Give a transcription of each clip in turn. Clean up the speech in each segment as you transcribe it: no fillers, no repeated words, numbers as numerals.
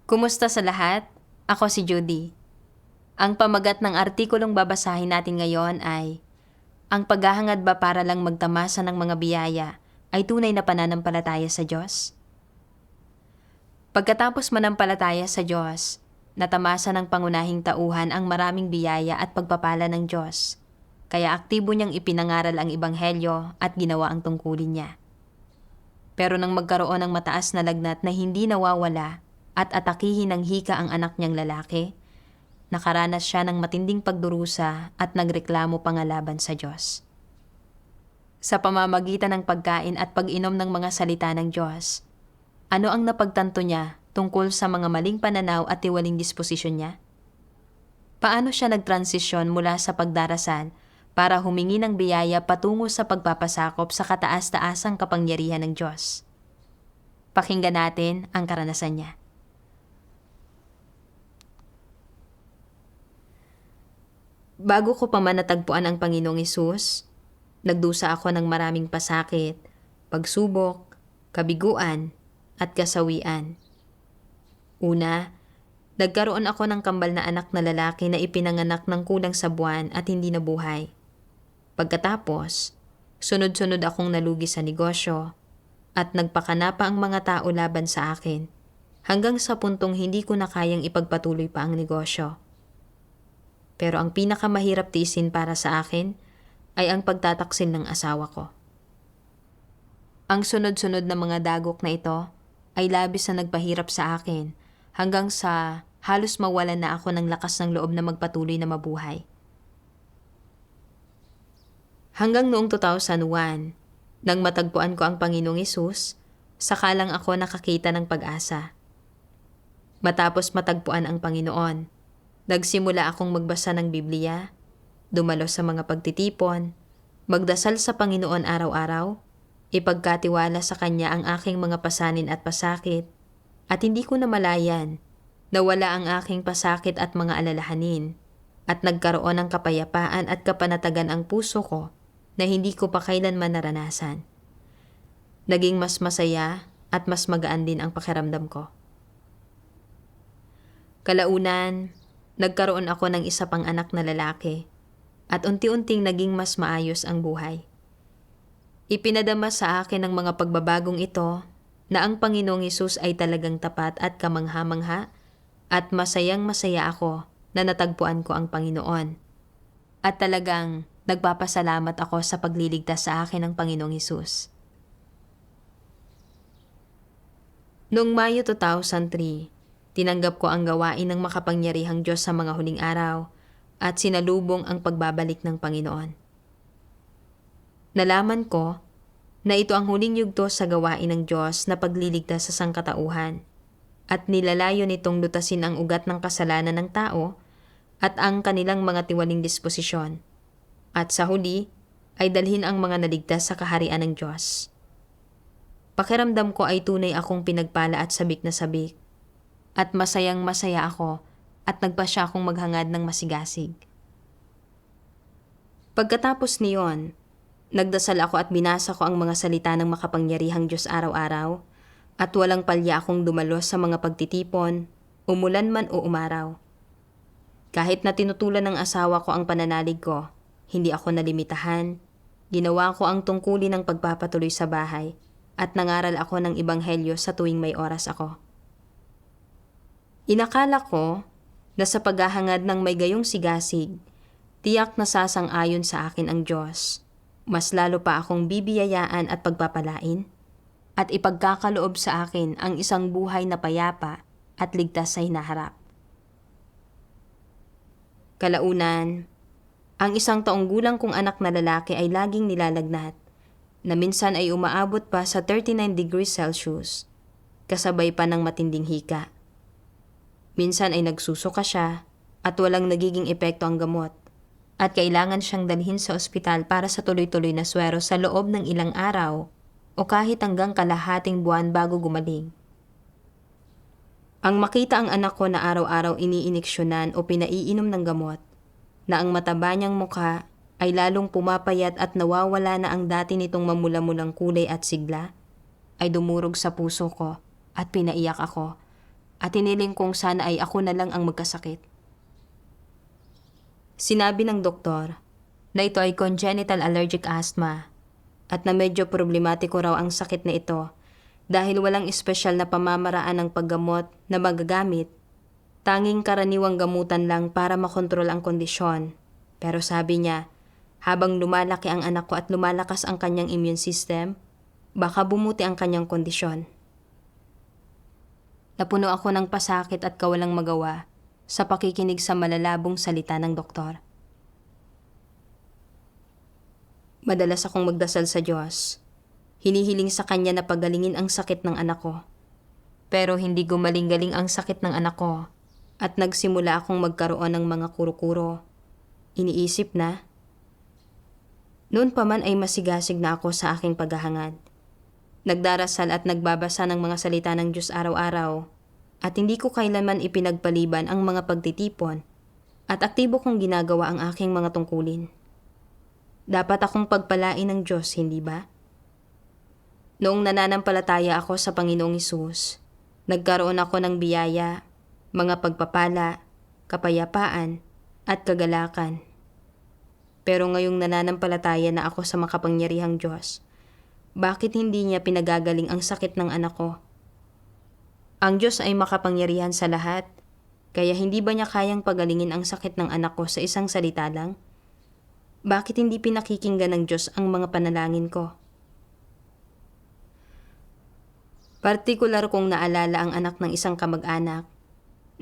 Kumusta sa lahat? Ako si Judy. Ang pamagat ng artikulong babasahin natin ngayon ay, ang paghahangad ba para lang magtamasa ng mga biyaya ay tunay na pananampalataya sa Diyos? Pagkatapos manampalataya sa Diyos, natamasa ng pangunahing tauhan ang maraming biyaya at pagpapala ng Diyos. Kaya aktibo niyang ipinangaral ang Ebanghelyo at ginawa ang tungkulin niya. Pero nang magkaroon ng mataas na lagnat na hindi nawawala at atakihin ng hika ang anak niyang lalaki, nakaranas siya ng matinding pagdurusa at nagreklamo pangalaban sa Diyos. Sa pamamagitan ng pagkain at pag-inom ng mga salita ng Diyos, ano ang napagtanto niya tungkol sa mga maling pananaw at tiwaling disposisyon niya? Paano siya nagtransisyon mula sa pagdarasal para humingi ng biyaya patungo sa pagpapasakop sa kataas-taasang kapangyarihan ng Diyos? Pakinggan natin ang karanasan niya. Bago ko pa man natagpuan ang Panginoong Hesus, nagdusa ako ng maraming pasakit, pagsubok, kabiguan, at kasawian. Una, nagkaroon ako ng kambal na anak na lalaki na ipinanganak ng kulang sa buwan at hindi nabuhay. Pagkatapos, sunod-sunod akong nalugi sa negosyo at nagpakana pa ang mga tao laban sa akin hanggang sa puntong hindi ko na kayang ipagpatuloy pa ang negosyo. Pero ang pinakamahirap tiisin para sa akin ay ang pagtataksil ng asawa ko. Ang sunod-sunod na mga dagok na ito ay labis na nagpahirap sa akin hanggang sa halos mawalan na ako ng lakas ng loob na magpatuloy na mabuhay. Hanggang noong 2001, nang matagpuan ko ang Panginoong Hesus, saka lang ako nakakita ng pag-asa. Matapos matagpuan ang Panginoon, nagsimula akong magbasa ng Biblia, dumalo sa mga pagtitipon, magdasal sa Panginoon araw-araw, ipagkatiwala sa Kanya ang aking mga pasanin at pasakit, at hindi ko namalayan na wala ang aking pasakit at mga alalahanin, at nagkaroon ng kapayapaan at kapanatagan ang puso ko na hindi ko pa kailanman naranasan. Naging mas masaya at mas magaan din ang pakiramdam ko. Kalaunan, nagkaroon ako ng isa pang anak na lalaki at unti-unting naging mas maayos ang buhay. Ipinadama sa akin ng mga pagbabagong ito na ang Panginoong Hesus ay talagang tapat at kamangha-mangha at masayang-masaya ako na natagpuan ko ang Panginoon. At talagang nagpapasalamat ako sa pagliligtas sa akin ng Panginoong Hesus. Noong Mayo 2003, tinanggap ko ang gawain ng makapangyarihang Diyos sa mga huling araw at sinalubong ang pagbabalik ng Panginoon. Nalaman ko na ito ang huling yugto sa gawain ng Diyos na pagliligtas sa sangkatauhan at nilalayo nitong lutasin ang ugat ng kasalanan ng tao at ang kanilang mga tiwaling disposisyon at sa huli ay dalhin ang mga naligtas sa kaharian ng Diyos. Pakiramdam ko ay tunay akong pinagpala at sabik na sabik. At masayang masaya ako at nagpasya akong maghangad ng masigasig. Pagkatapos niyon, nagdasal ako at binasa ko ang mga salita ng makapangyarihang Diyos araw-araw at walang palya akong dumalos sa mga pagtitipon, umulan man o umaraw. Kahit na tinutulan ng asawa ko ang pananalig ko, hindi ako nalimitahan. Ginawa ko ang tungkulin ng pagpapatuloy sa bahay at nangaral ako ng Ebanghelyo sa tuwing may oras ako. Inakala ko na sa paghahangad ng may gayong sigasig, tiyak na sasang-ayon sa akin ang Diyos. Mas lalo pa akong bibiyayaan at pagpapalain at ipagkakaloob sa akin ang isang buhay na payapa at ligtas sa hinaharap. Kalaunan, ang isang taong gulang kong anak na lalaki ay laging nilalagnat na minsan ay umaabot pa sa 39 degrees Celsius, kasabay pa ng matinding hika. Minsan ay nagsusuka siya at walang nagiging epekto ang gamot at kailangan siyang dalhin sa ospital para sa tuloy-tuloy na swero sa loob ng ilang araw o kahit hanggang kalahating buwan bago gumaling. Ang makita ang anak ko na araw-araw iniiniksyonan o pinaiinom ng gamot, na ang mataba niyang mukha ay lalong pumapayat at nawawala na ang dati nitong mamula-mulang kulay at sigla, ay dumurog sa puso ko at pinaiyak ako at hiniling kong sana ay ako na lang ang magkasakit. Sinabi ng doktor na ito ay congenital allergic asthma at na medyo problematiko raw ang sakit na ito dahil walang espesyal na pamamaraan ng paggamot na magagamit. Tanging karaniwang gamutan lang para makontrol ang kondisyon. Pero sabi niya, habang lumalaki ang anak ko at lumalakas ang kanyang immune system, baka bumuti ang kanyang kondisyon. Napuno ako ng pasakit at kawalang magawa sa pakikinig sa malalabong salita ng doktor. Madalas akong magdasal sa Diyos. Hinihiling sa Kanya na pagalingin ang sakit ng anak ko. Pero hindi gumaling-galing ang sakit ng anak ko at nagsimula akong magkaroon ng mga kuro-kuro. Iniisip na, noon pa man ay masigasig na ako sa aking paghahangad. Nagdarasal at nagbabasa ng mga salita ng Diyos araw-araw at hindi ko kailanman ipinagpaliban ang mga pagtitipon at aktibo kong ginagawa ang aking mga tungkulin. Dapat akong pagpalain ng Diyos, hindi ba? Noong nananampalataya ako sa Panginoong Hesus, nagkaroon ako ng biyaya, mga pagpapala, kapayapaan, at kagalakan. Pero ngayong nananampalataya na ako sa makapangyarihang Diyos, bakit hindi niya pinagagaling ang sakit ng anak ko? Ang Diyos ay makapangyarihan sa lahat, kaya hindi ba niya kayang pagalingin ang sakit ng anak ko sa isang salita lang? Bakit hindi pinakikinggan ng Diyos ang mga panalangin ko? Partikular kong naalala ang anak ng isang kamag-anak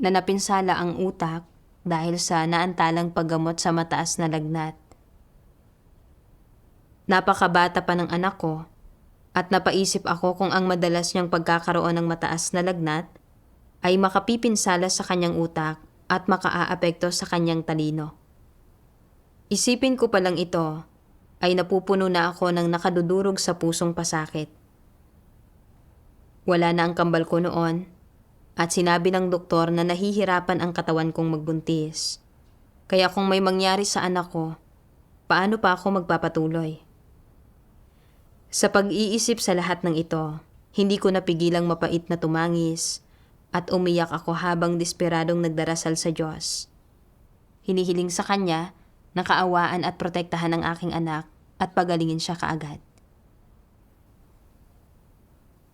na napinsala ang utak dahil sa naantalang paggamot sa mataas na lagnat. Napakabata pa ng anak ko at napaisip ako kung ang madalas niyang pagkakaroon ng mataas na lagnat ay makapipinsala sa kanyang utak at makaaapekto sa kanyang talino. Isipin ko pa lang ito ay napupuno na ako ng nakadudurog sa pusong pasakit. Wala na ang kambal ko noon at sinabi ng doktor na nahihirapan ang katawan kong magbuntis. Kaya kung may mangyari sa anak ko, paano pa ako magpapatuloy? Sa pag-iisip sa lahat ng ito, hindi ko napigilang mapait na tumangis at umiyak ako habang desperadong nagdarasal sa Diyos. Hinihiling sa Kanya na kaawaan at protektahan ang aking anak at pagalingin siya kaagad.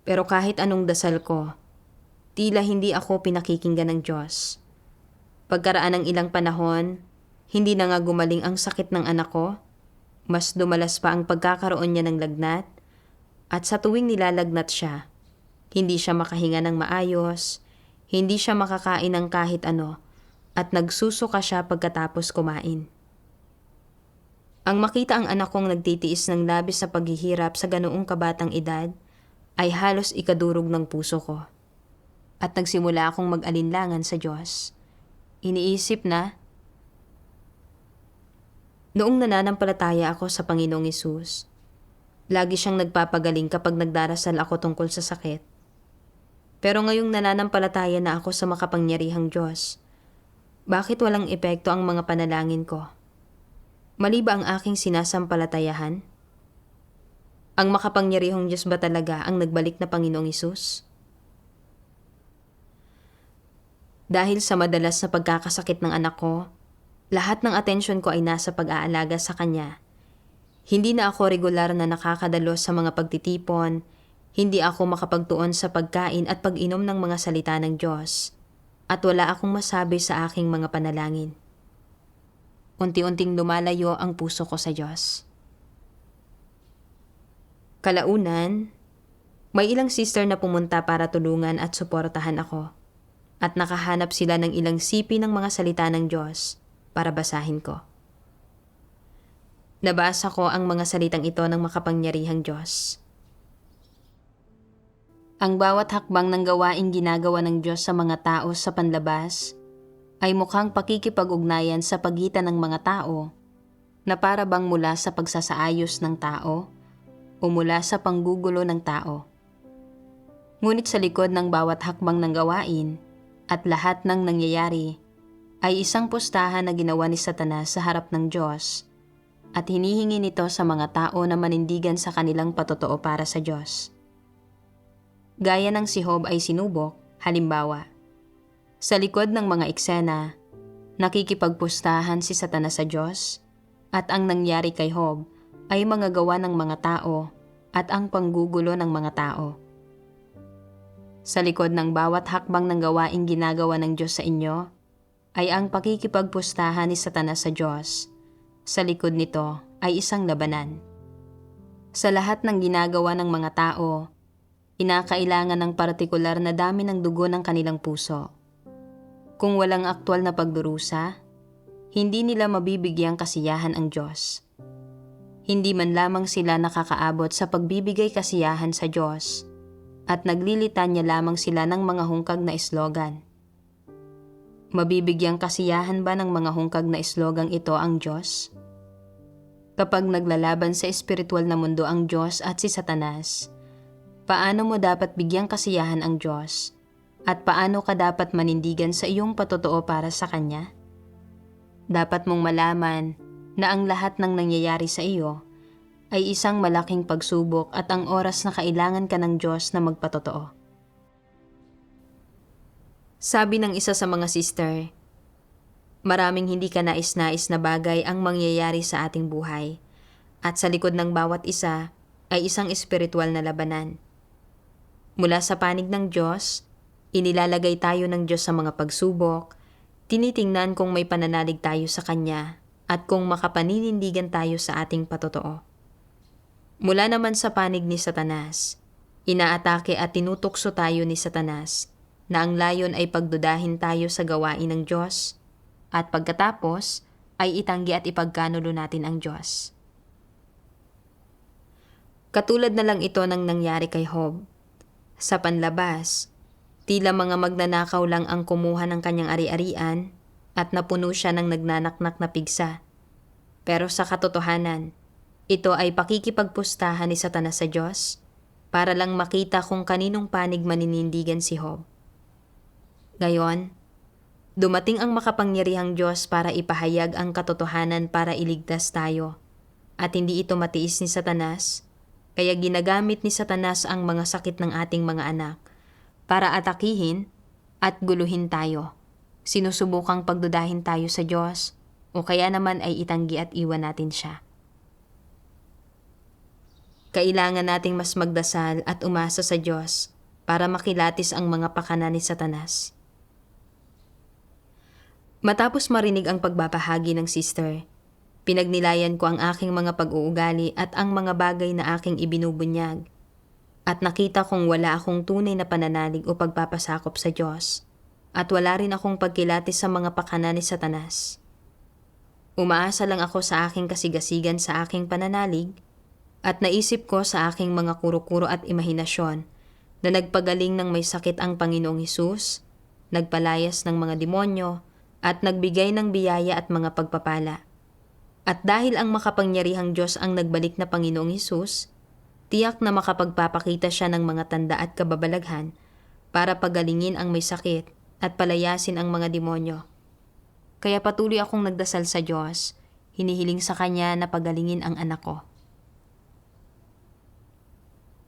Pero kahit anong dasal ko, tila hindi ako pinakikinggan ng Diyos. Pagkaraan ng ilang panahon, hindi na nga gumaling ang sakit ng anak ko, mas dumalas pa ang pagkakaroon niya ng lagnat, at sa tuwing nilalagnat siya, hindi siya makahinga ng maayos, hindi siya makakain ng kahit ano, at nagsusuka siya pagkatapos kumain. Ang makita ang anak kong nagtitiis ng labis sa paghihirap sa ganoong kabatang edad, ay halos ikadurog ng puso ko. At nagsimula akong mag-alinlangan sa Diyos. Iniisip na, noong nananampalataya ako sa Panginoong Hesus, lagi siyang nagpapagaling kapag nagdarasal ako tungkol sa sakit. Pero ngayong nananampalataya na ako sa makapangyarihang Diyos, bakit walang epekto ang mga panalangin ko? Mali ba ang aking sinasampalatayahan? Ang makapangyarihang Diyos ba talaga ang nagbalik na Panginoong Hesus? Dahil sa madalas na pagkakasakit ng anak ko, lahat ng atensyon ko ay nasa pag-aalaga sa kanya. Hindi na ako regular na nakakadalo sa mga pagtitipon, hindi ako makapagtuon sa pagkain at pag-inom ng mga salita ng Diyos, at wala akong masabi sa aking mga panalangin. Unti-unting lumalayo ang puso ko sa Diyos. Kalaunan, may ilang sister na pumunta para tulungan at suportahan ako, at nakahanap sila ng ilang sipi ng mga salita ng Diyos para basahin ko. Nabasa ko ang mga salitang ito ng makapangyarihang Diyos. Ang bawat hakbang ng gawaing ginagawa ng Diyos sa mga tao sa panlabas ay mukhang pakikipag-ugnayan sa pagitan ng mga tao na para bang mula sa pagsasaayos ng tao o mula sa panggugulo ng tao. Ngunit sa likod ng bawat hakbang ng gawain at lahat ng nangyayari ay isang pustahan na ginawa ni Satanas sa harap ng Diyos at hinihingi nito sa mga tao na manindigan sa kanilang patotoo para sa Diyos. Gaya ng si Job ay sinubok, halimbawa, Sa likod ng mga eksena, nakikipagpustahan si Satanas sa Diyos at ang nangyari kay Job ay mga gawa ng mga tao at ang panggugulo ng mga tao. Sa likod ng bawat hakbang ng gawaing ginagawa ng Diyos sa inyo ay ang pakikipagpustahan ni Satanas sa Diyos. Sa likod nito ay isang labanan. Sa lahat ng ginagawa ng mga tao, kinakailangan ng partikular na dami ng dugo ng kanilang puso. Kung walang aktwal na pagdurusa, hindi nila mabibigyang kasiyahan ang Diyos. Hindi man lamang sila nakakaabot sa pagbibigay kasiyahan sa Diyos at naglilitanya lamang sila ng mga hungkag na slogan. Mabibigyang kasiyahan ba ng mga hungkag na slogang ito ang Diyos? Kapag naglalaban sa espiritual na mundo ang Diyos at si Satanas, paano mo dapat bigyang kasiyahan ang Diyos? At paano ka dapat manindigan sa iyong patotoo para sa Kanya? Dapat mong malaman na ang lahat ng nangyayari sa iyo ay isang malaking pagsubok at ang oras na kailangan ka ng Diyos na magpatotoo. Sabi ng isa sa mga sister, maraming hindi ka nais-nais na bagay ang mangyayari sa ating buhay at sa likod ng bawat isa ay isang espiritual na labanan. Mula sa panig ng Diyos, inilalagay tayo ng Diyos sa mga pagsubok, tinitingnan kung may pananalig tayo sa Kanya at kung makapaninindigan tayo sa ating patotoo. Mula naman sa panig ni Satanas, inaatake at tinutukso tayo ni Satanas na ang layon ay pagdudahin tayo sa gawain ng Diyos at pagkatapos ay itanggi at ipagkanulo natin ang Diyos. Katulad na lang ito ng nangyari kay Job. Sa panlabas, tila mga magnanakaw lang ang kumuha ng kanyang ari-arian at napuno siya ng nagnanaknak na pigsa. Pero sa katotohanan, ito ay pakikipagpustahan ni Satanas sa Diyos para lang makita kung kaninong panig maninindigan si Job. Gayon, dumating ang makapangyarihang Diyos para ipahayag ang katotohanan para iligtas tayo at hindi ito matiis ni Satanas, kaya ginagamit ni Satanas ang mga sakit ng ating mga anak para atakihin at guluhin tayo. Sinusubukang pagdudahin tayo sa Diyos o kaya naman ay itanggi at iwan natin siya. Kailangan nating mas magdasal at umasa sa Diyos para makilatis ang mga pakana ni Satanas. Matapos marinig ang pagbabahagi ng sister, pinagnilayan ko ang aking mga pag-uugali at ang mga bagay na aking ibinubunyag at nakita kong wala akong tunay na pananalig o pagpapasakop sa Diyos at wala rin akong pagkilatis sa mga pakana ni Satanas. Umaasa lang ako sa aking kasigasigan sa aking pananalig at naisip ko sa aking mga kuro-kuro at imahinasyon na nagpagaling ng may sakit ang Panginoong Hesus, nagpalayas ng mga demonyo, at nagbigay ng biyaya at mga pagpapala. At dahil ang makapangyarihang Diyos ang nagbalik na Panginoong Hesus, tiyak na makapagpapakita siya ng mga tanda at kababalaghan para pagalingin ang may sakit at palayasin ang mga demonyo. Kaya patuloy akong nagdasal sa Diyos, hinihiling sa Kanya na pagalingin ang anak ko.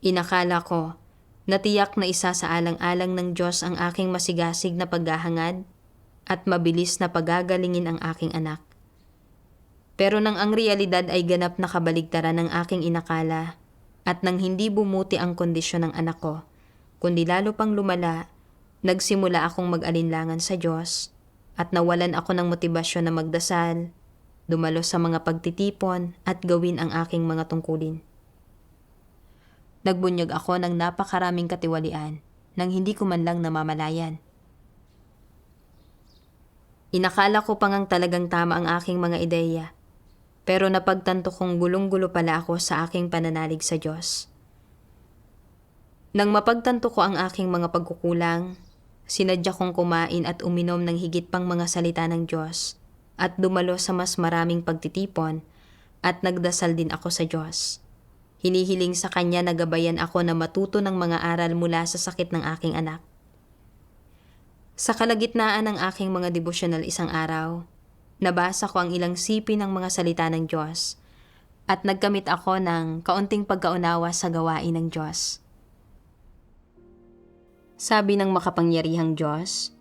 Inakala ko na tiyak na isa sa alang-alang ng Diyos ang aking masigasig na paghahangad at mabilis na pagagalingin ang aking anak. Pero nang ang realidad ay ganap na kabaligtaran ng aking inakala at nang hindi bumuti ang kondisyon ng anak ko, kundi lalo pang lumala, nagsimula akong mag-alinlangan sa Diyos at nawalan ako ng motibasyon na magdasal, dumalo sa mga pagtitipon at gawin ang aking mga tungkulin. Nagbunyag ako ng napakaraming katiwalian nang hindi ko man lang namamalayan. Inakala ko pa ngang talagang tama ang aking mga ideya, pero napagtanto kong gulong-gulo pala ako sa aking pananalig sa Diyos. Nang mapagtanto ko ang aking mga pagkukulang, sinadya kong kumain at uminom ng higit pang mga salita ng Diyos at dumalo sa mas maraming pagtitipon at nagdasal din ako sa Diyos. Hinihiling sa Kanya na gabayan ako na matuto ng mga aral mula sa sakit ng aking anak. Sa kalagitnaan ng aking mga devotional isang araw, nabasa ko ang ilang sipi ng mga salita ng Diyos at nagkamit ako ng kaunting pagkaunawa sa gawain ng Diyos. Sabi ng makapangyarihang Diyos,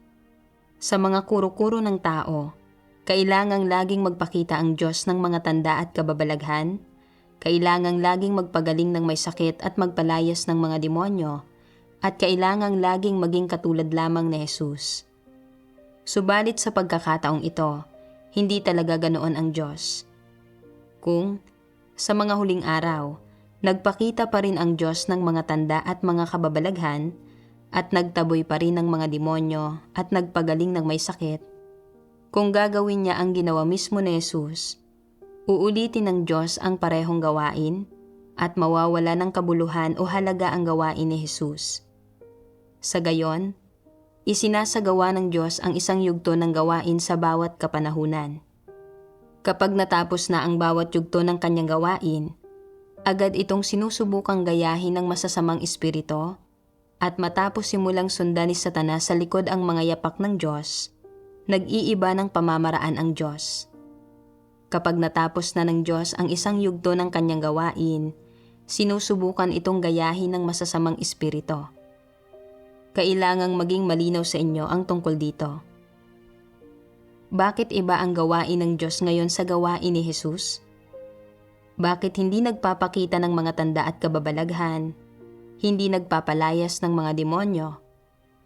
Sa mga kuro-kuro ng tao, kailangang laging magpakita ang Diyos ng mga tanda at kababalaghan, kailangang laging magpagaling ng may sakit at magpalayas ng mga demonyo, at kailangang laging maging katulad lamang ni Jesus. Subalit sa pagkakataong ito, hindi talaga ganoon ang Diyos. Kung, sa mga huling araw, nagpakita pa rin ang Diyos ng mga tanda at mga kababalaghan, at nagtaboy pa rin ng mga demonyo at nagpagaling ng may sakit, kung gagawin niya ang ginawa mismo ni Jesus, uulitin ng Diyos ang parehong gawain at mawawala ng kabuluhan o halaga ang gawain ni Jesus. Sa gayon, isinasagawa ng Diyos ang isang yugto ng gawain sa bawat kapanahunan. Kapag natapos na ang bawat yugto ng kanyang gawain, agad itong sinusubukang gayahin ng masasamang espiritu, at matapos simulang sundan ni Satanas sa likod ang mga yapak ng Diyos, nag-iiba ng pamamaraan ang Diyos. Kapag natapos na ng Diyos ang isang yugto ng kanyang gawain, sinusubukan itong gayahin ng masasamang espiritu. Kailangang maging malinaw sa inyo ang tungkol dito. Bakit iba ang gawain ng Diyos ngayon sa gawain ni Jesus? Bakit hindi nagpapakita ng mga tanda at kababalaghan, hindi nagpapalayas ng mga demonyo,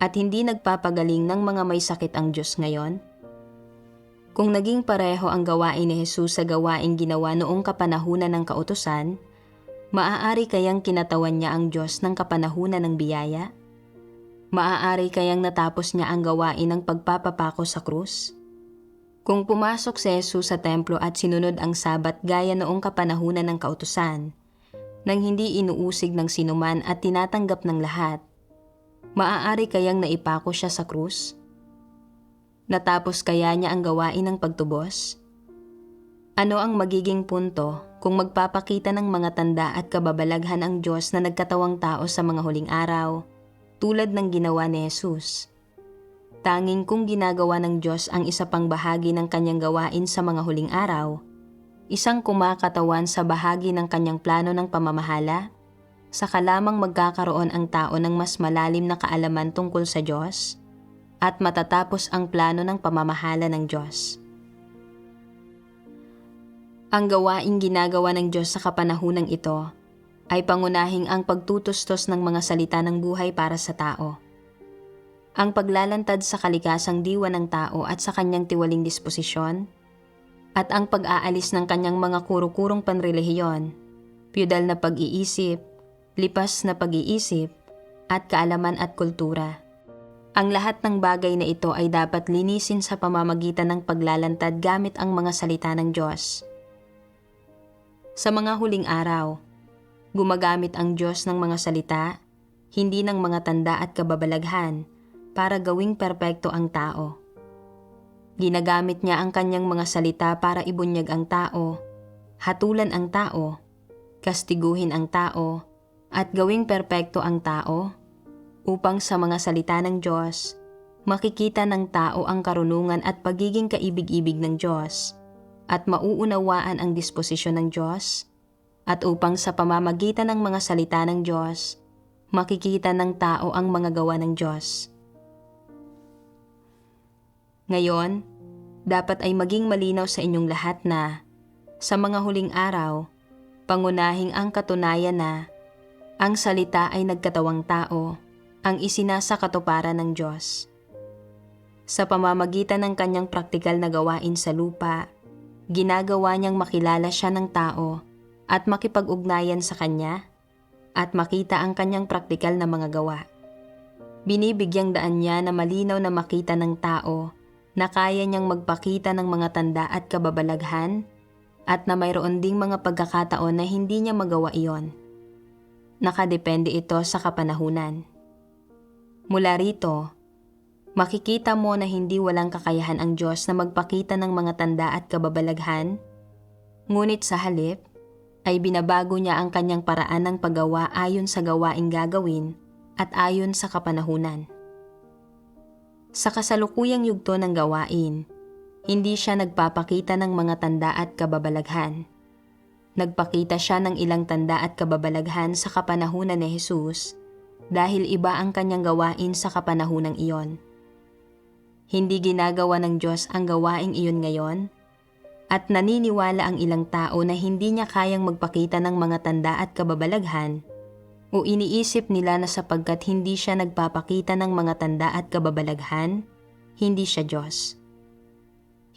at hindi nagpapagaling ng mga may sakit ang Diyos ngayon? Kung naging pareho ang gawain ni Jesus sa gawaing ginawa noong kapanahunan ng kautusan, maaari kayang kinatawan niya ang Diyos ng kapanahunan ng biyaya? Maaari kayang natapos niya ang gawain ng pagpapapako sa krus? Kung pumasok si Jesus sa templo at sinunod ang Sabat gaya noong kapanahunan ng kautusan, nang hindi inuusig ng sinuman at tinatanggap ng lahat, maaari kayang naipako siya sa krus? Natapos kaya niya ang gawain ng pagtubos? Ano ang magiging punto kung magpapakita ng mga tanda at kababalaghan ang Diyos na nagkatawang tao sa mga huling araw, tulad ng ginawa ni Jesus? Tanging kung ginagawa ng Diyos ang isa pang bahagi ng kanyang gawain sa mga huling araw, isang kumakatawan sa bahagi ng kanyang plano ng pamamahala, saka lamang magkakaroon ang tao ng mas malalim na kaalaman tungkol sa Diyos, at matatapos ang plano ng pamamahala ng Diyos. Ang gawaing ginagawa ng Diyos sa kapanahunang ito ay pangunahing ang pagtutustos ng mga salita ng buhay para sa tao. Ang paglalantad sa kalikasang diwa ng tao at sa kanyang tiwaling disposisyon, at ang pag-aalis ng kanyang mga kuro-kurong panrelihiyon, piyudal na pag-iisip, lipas na pag-iisip, at kaalaman at kultura. Ang lahat ng bagay na ito ay dapat linisin sa pamamagitan ng paglalantad gamit ang mga salita ng Diyos. Sa mga huling araw, gumagamit ang Diyos ng mga salita, hindi ng mga tanda at kababalaghan, para gawing perpekto ang tao. Ginagamit niya ang kanyang mga salita para ibunyag ang tao, hatulan ang tao, kastiguhin ang tao, at gawing perpekto ang tao, upang sa mga salita ng Diyos, makikita ng tao ang karunungan at pagiging kaibig-ibig ng Diyos, at mauunawaan ang disposisyon ng Diyos, at upang sa pamamagitan ng mga salita ng Diyos, makikita ng tao ang mga gawa ng Diyos. Ngayon, dapat ay maging malinaw sa inyong lahat na, sa mga huling araw, pangunahing ang katunayan na, ang salita ay nagkatawang tao, ang isinasa katuparan ng Diyos. Sa pamamagitan ng kanyang praktikal na gawain sa lupa, ginagawa niyang makilala siya ng tao at makipag-ugnayan sa kanya, at makita ang kanyang praktikal na mga gawa. Binibigyang daan niya na malinaw na makita ng tao na kaya niyang magpakita ng mga tanda at kababalaghan, at na mayroon ding mga pagkakataon na hindi niya magawa iyon. Nakadepende ito sa kapanahunan. Mula rito, makikita mo na hindi walang kakayahan ang Diyos na magpakita ng mga tanda at kababalaghan, ngunit sa halip ay binabago niya ang kanyang paraan ng paggawa ayon sa gawaing gagawin at ayon sa kapanahunan. Sa kasalukuyang yugto ng gawain, hindi siya nagpapakita ng mga tanda at kababalaghan. Nagpakita siya ng ilang tanda at kababalaghan sa kapanahunan ni Jesus dahil iba ang kanyang gawain sa kapanahunang iyon. Hindi ginagawa ng Diyos ang gawaing iyon ngayon? At naniniwala ang ilang tao na hindi niya kayang magpakita ng mga tanda at kababalaghan, o iniisip nila na sapagkat hindi siya nagpapakita ng mga tanda at kababalaghan, hindi siya Diyos.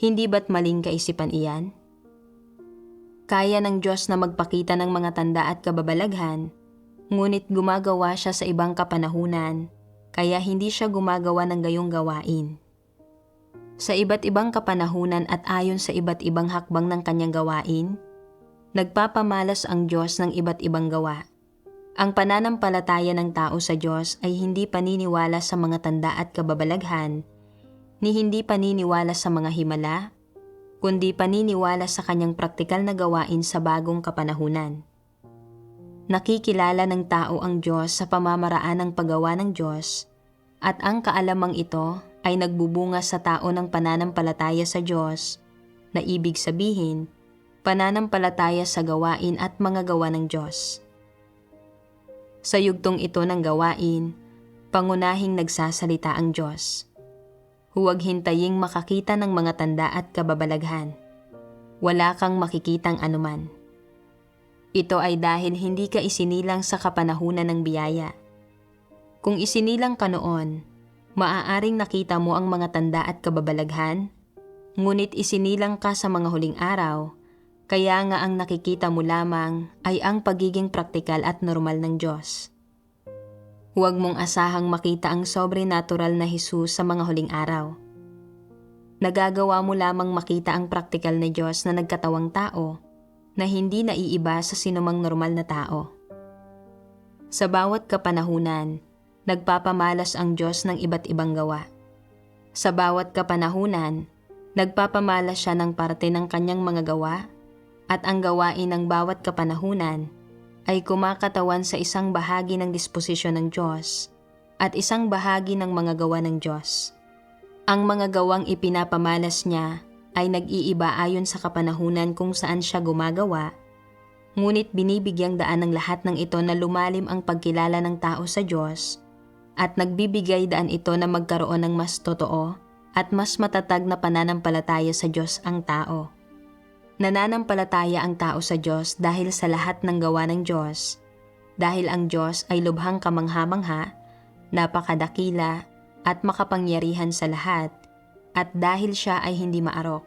Hindi ba't maling kaisipan iyan? Kaya ng Diyos na magpakita ng mga tanda at kababalaghan, ngunit gumagawa siya sa ibang kapanahunan, kaya hindi siya gumagawa ng gayong gawain. Sa iba't ibang kapanahunan at ayon sa iba't ibang hakbang ng kanyang gawain, nagpapamalas ang Diyos ng iba't ibang gawa. Ang pananampalataya ng tao sa Diyos ay hindi paniniwala sa mga tanda at kababalaghan, ni hindi paniniwala sa mga himala, kundi paniniwala sa kanyang praktikal na gawain sa bagong kapanahunan. Nakikilala ng tao ang Diyos sa pamamaraan ng paggawa ng Diyos, at ang kaalamang ito ay nagbubunga sa tao ng pananampalataya sa Diyos, na ibig sabihin, pananampalataya sa gawain at mga gawa ng Diyos. Sa yugtong ito ng gawain, pangunahing nagsasalita ang Diyos. Huwag hintaying makakita ng mga tanda at kababalaghan. Wala kang makikitang anuman. Ito ay dahil hindi ka isinilang sa kapanahunan ng biyaya. Kung isinilang ka noon, maaaring nakita mo ang mga tanda at kababalaghan, ngunit isinilang ka sa mga huling araw, kaya nga ang nakikita mo lamang ay ang pagiging praktikal at normal ng Diyos. Huwag mong asahang makita ang sobrenatural na Jesus sa mga huling araw. Nagagawa mo lamang makita ang praktikal na Diyos na nagkatawang tao, na hindi naiiba sa sinumang normal na tao. Sa bawat kapanahunan, nagpapamalas ang Diyos ng iba't ibang gawa. Sa bawat kapanahunan, nagpapamalas siya ng parte ng kanyang mga gawa, at ang gawain ng bawat kapanahunan ay kumakatawan sa isang bahagi ng disposisyon ng Diyos at isang bahagi ng mga gawa ng Diyos. Ang mga gawang ipinapamalas niya ay nag-iiba ayon sa kapanahunan kung saan siya gumagawa, ngunit binibigyang daan ng lahat ng ito na lumalim ang pagkilala ng tao sa Diyos, at nagbibigay daan ito na magkaroon ng mas totoo at mas matatag na pananampalataya sa Diyos ang tao. Nananampalataya ang tao sa Diyos dahil sa lahat ng gawa ng Diyos, dahil ang Diyos ay lubhang kamangha-mangha, napakadakila at makapangyarihan sa lahat, at dahil siya ay hindi maarok,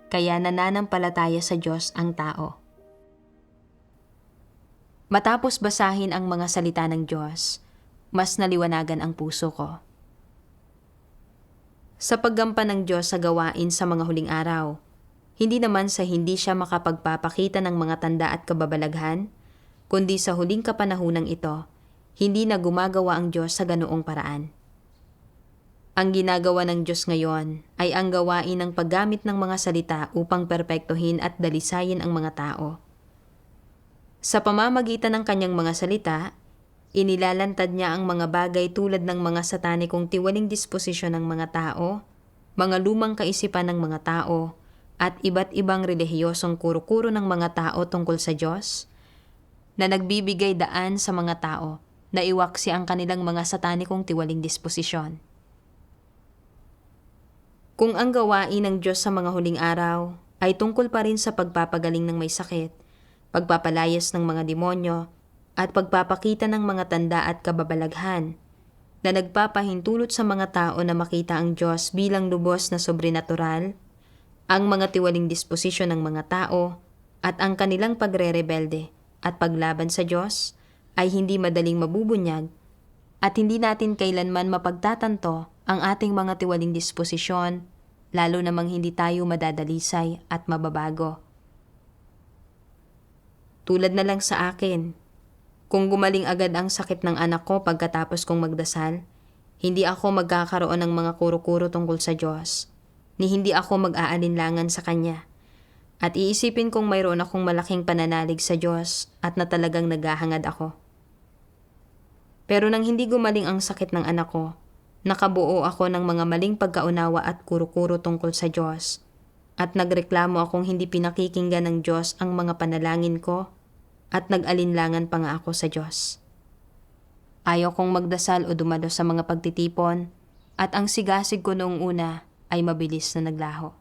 kaya nananampalataya sa Diyos ang tao. Matapos basahin ang mga salita ng Diyos, mas naliwanagan ang puso ko. Sa paggampan ng Diyos sa gawain sa mga huling araw, hindi naman sa hindi siya makapagpapakita ng mga tanda at kababalaghan, kundi sa huling kapanahunang ito, hindi na gumagawa ang Diyos sa ganoong paraan. Ang ginagawa ng Diyos ngayon ay ang gawain ng paggamit ng mga salita upang perpektuhin at dalisayin ang mga tao. Sa pamamagitan ng kanyang mga salita, inilalantad niya ang mga bagay tulad ng mga satanikong tiwaling disposisyon ng mga tao, mga lumang kaisipan ng mga tao, at iba't ibang relihiyosong kuro-kuro ng mga tao tungkol sa Diyos, na nagbibigay daan sa mga tao na iwaksi ang kanilang mga satanikong tiwaling disposisyon. Kung ang gawain ng Diyos sa mga huling araw ay tungkol pa rin sa pagpapagaling ng may sakit, pagpapalayas ng mga demonyo, at pagpapakita ng mga tanda at kababalaghan, na nagpapahintulot sa mga tao na makita ang Diyos bilang lubos na sobrenatural, ang mga tiwaling disposisyon ng mga tao, at ang kanilang pagre-rebelde at paglaban sa Diyos ay hindi madaling mabubunyag, at hindi natin kailanman mapagtatanto ang ating mga tiwaling disposisyon, lalo namang hindi tayo madadalisay at mababago. Tulad na lang sa akin, kung gumaling agad ang sakit ng anak ko pagkatapos kong magdasal, hindi ako magkakaroon ng mga kuro-kuro tungkol sa Diyos, ni hindi ako mag-aalinlangan sa Kanya. At iisipin kong mayroon akong malaking pananalig sa Diyos at na talagang naghahangad ako. Pero nang hindi gumaling ang sakit ng anak ko, nakabuo ako ng mga maling pagkaunawa at kuro-kuro tungkol sa Diyos, at nagreklamo akong hindi pinakikinggan ng Diyos ang mga panalangin ko, at nag-alinlangan pa nga ako sa Diyos. Ayaw kong magdasal o dumalo sa mga pagtitipon, at ang sigasig ko noong una ay mabilis na naglaho.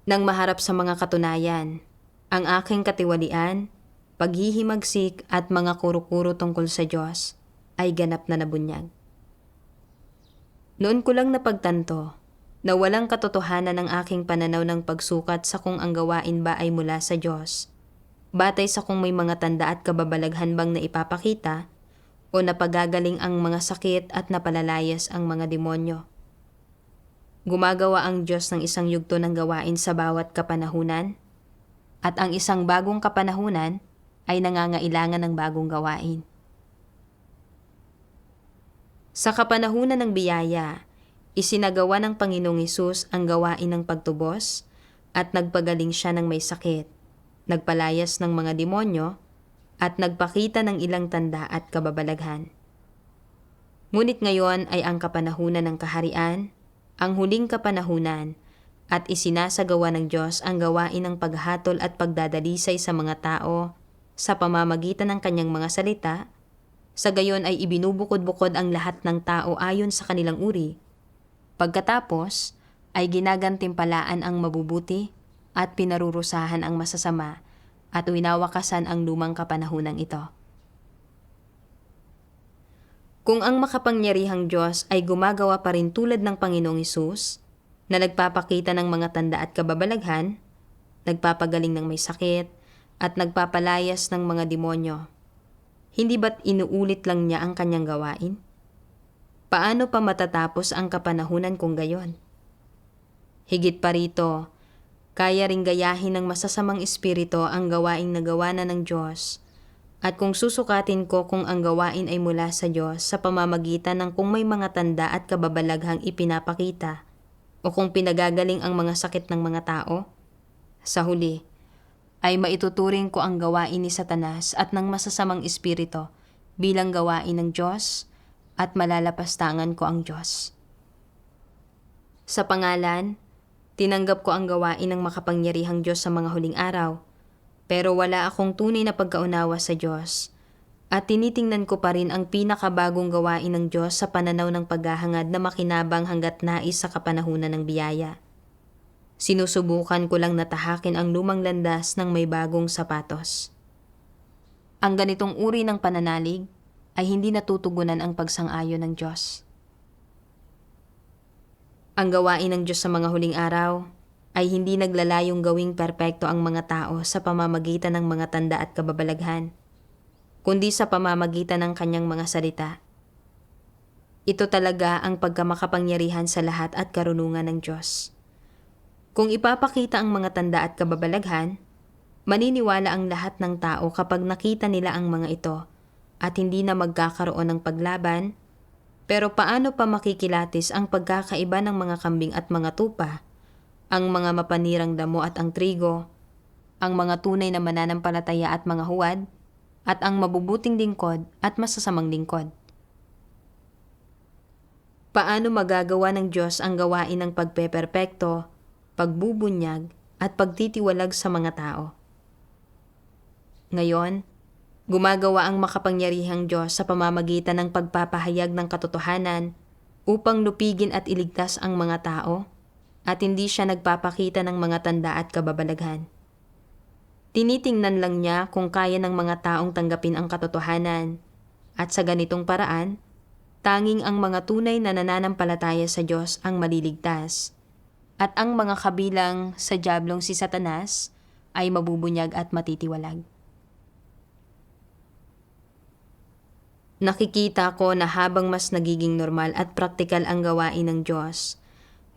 Nang maharap sa mga katunayan, ang aking katiwalian, paghihimagsik at mga kuro-kuro tungkol sa Diyos ay ganap na nabunyag. Noon ko lang napagtanto na walang katotohanan ang aking pananaw ng pagsukat sa kung ang gawain ba ay mula sa Diyos, batay sa kung may mga tanda at kababalaghan bang na ipapakita o napagagaling ang mga sakit at napalalayas ang mga demonyo. Gumagawa ang Diyos ng isang yugto ng gawain sa bawat kapanahunan, at ang isang bagong kapanahunan ay nangangailangan ng bagong gawain. Sa kapanahunan ng biyaya, isinagawa ng Panginoong Hesus ang gawain ng pagtubos at nagpagaling siya ng may sakit, nagpalayas ng mga demonyo, at nagpakita ng ilang tanda at kababalaghan. Ngunit ngayon ay ang kapanahunan ng kaharian, ang huling kapanahunan, at isinasagawa ng Diyos ang gawain ng paghatol at pagdadalisay sa mga tao sa pamamagitan ng kanyang mga salita. Sa gayon ay ibinubukod-bukod ang lahat ng tao ayon sa kanilang uri. Pagkatapos ay ginagantimpalaan ang mabubuti at pinarurusahan ang masasama at winawakasan ang lumang kapanahunang ito. Kung ang makapangyarihang Diyos ay gumagawa pa rin tulad ng Panginoong Hesus, na nagpapakita ng mga tanda at kababalaghan, nagpapagaling ng may sakit, at nagpapalayas ng mga demonyo, hindi ba't inuulit lang niya ang kanyang gawain? Paano pa matatapos ang kapanahunan kung gayon? Higit pa rito, kaya ring gayahin ng masasamang espiritu ang gawaing nagawa na ng Diyos. At kung susukatin ko kung ang gawain ay mula sa Diyos sa pamamagitan ng kung may mga tanda at kababalaghang ipinapakita o kung pinagagaling ang mga sakit ng mga tao, sa huli ay maituturing ko ang gawain ni Satanas at ng masasamang espiritu bilang gawain ng Diyos at malalapastangan ko ang Diyos. Sa pangalan, tinanggap ko ang gawain ng makapangyarihang Diyos sa mga huling araw, pero wala akong tunay na pagkaunawa sa Diyos at tinitingnan ko pa rin ang pinakabagong gawain ng Diyos sa pananaw ng paghahangad na makinabang hanggat nais sa kapanahunan ng biyaya. Sinusubukan ko lang natahakin ang lumang landas ng may bagong sapatos. Ang ganitong uri ng pananalig ay hindi natutugunan ang pagsang-ayon ng Diyos. Ang gawain ng Diyos sa mga huling araw ay hindi naglalayong gawing perpekto ang mga tao sa pamamagitan ng mga tanda at kababalaghan, kundi sa pamamagitan ng kanyang mga salita. Ito talaga ang pagkamakapangyarihan sa lahat at karunungan ng Diyos. Kung ipapakita ang mga tanda at kababalaghan, maniniwala ang lahat ng tao kapag nakita nila ang mga ito at hindi na magkakaroon ng paglaban. Pero paano pa makikilatis ang pagkakaiba ng mga kambing at mga tupa, ang mga mapanirang damo at ang trigo, ang mga tunay na mananampalataya at mga huwad, at ang mabubuting lingkod at masasamang lingkod? Paano magagawa ng Diyos ang gawain ng pagpeperpekto, pagbubunyag, at pagtitiwalag sa mga tao? Ngayon, gumagawa ang makapangyarihang Diyos sa pamamagitan ng pagpapahayag ng katotohanan upang lupigin at iligtas ang mga tao, at hindi siya nagpapakita ng mga tanda at kababalaghan. Tinitingnan lang niya kung kaya ng mga taong tanggapin ang katotohanan, at sa ganitong paraan, tanging ang mga tunay na nananampalataya sa Diyos ang maliligtas, at ang mga kabilang sa diablong si Satanas ay mabubunyag at matitiwalag. Nakikita ko na habang mas nagiging normal at praktikal ang gawain ng Diyos,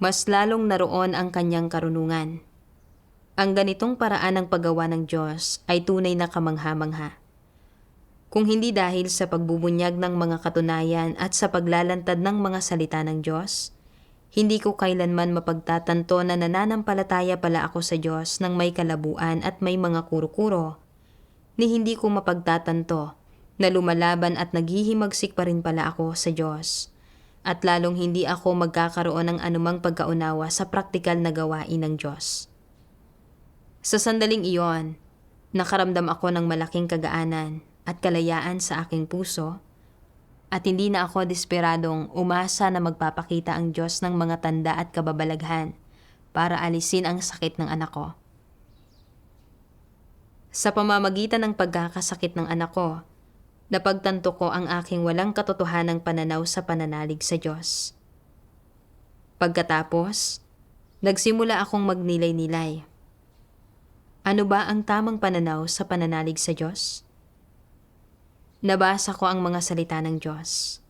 mas lalong naroon ang kanyang karunungan. Ang ganitong paraan ng paggawa ng Diyos ay tunay na kamangha-mangha. Kung hindi dahil sa pagbubunyag ng mga katunayan at sa paglalantad ng mga salita ng Diyos, hindi ko kailanman mapagtatanto na nananampalataya pala ako sa Diyos ng may kalabuan at may mga kuro-kuro, ni hindi ko mapagtatanto na lumalaban at naghihimagsik pa rin pala ako sa Diyos, at lalong hindi ako magkakaroon ng anumang pagkaunawa sa praktikal na gawain ng Diyos. Sa sandaling iyon, nakaramdam ako ng malaking kagaanan at kalayaan sa aking puso, At hindi na ako desperadong umasa na magpapakita ang Diyos ng mga tanda at kababalaghan para alisin ang sakit ng anak ko. Sa pamamagitan ng pagkakasakit ng anak ko, napagtanto ko ang aking walang katotohanang pananaw sa pananalig sa Diyos. Pagkatapos, nagsimula akong magnilay-nilay. Ano ba ang tamang pananaw sa pananalig sa Diyos? Nabasa ko ang mga salita ng Diyos.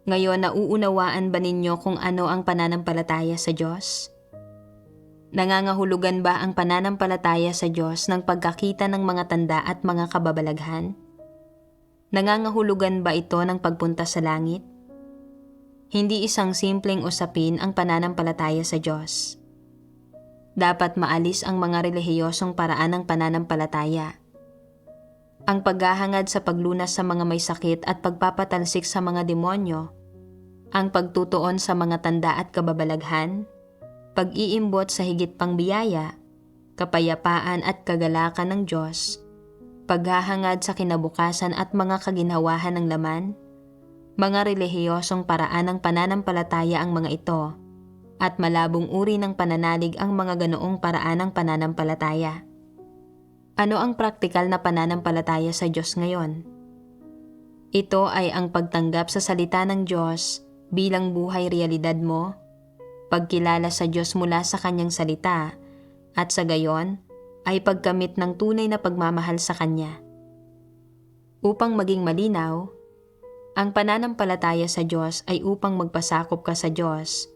Ngayon, nauunawaan ba ninyo kung ano ang pananampalataya sa Diyos? Nangangahulugan ba ang pananampalataya sa Diyos ng pagkakita ng mga tanda at mga kababalaghan? Nangangahulugan ba ito ng pagpunta sa langit? Hindi isang simpleng usapin ang pananampalataya sa Diyos. Dapat maalis ang mga relihiyosong paraan ng pananampalataya. Ang paghahangad sa paglunas sa mga may sakit at pagpapatalsik sa mga demonyo, ang pagtutuon sa mga tanda at kababalaghan, pag-iimbot sa higit pang biyaya, kapayapaan at kagalakan ng Diyos, paghahangad sa kinabukasan at mga kaginhawahan ng laman, mga relihiyosong paraan ng pananampalataya ang mga ito, at malabong uri ng pananalig ang mga ganoong paraan ng pananampalataya. Ano ang praktikal na pananampalataya sa Diyos ngayon? Ito ay ang pagtanggap sa salita ng Diyos bilang buhay realidad mo, pagkilala sa Diyos mula sa Kanyang salita, at sa gayon ay pagkamit ng tunay na pagmamahal sa Kanya. Upang maging malinaw, ang pananampalataya sa Diyos ay upang magpasakop ka sa Diyos,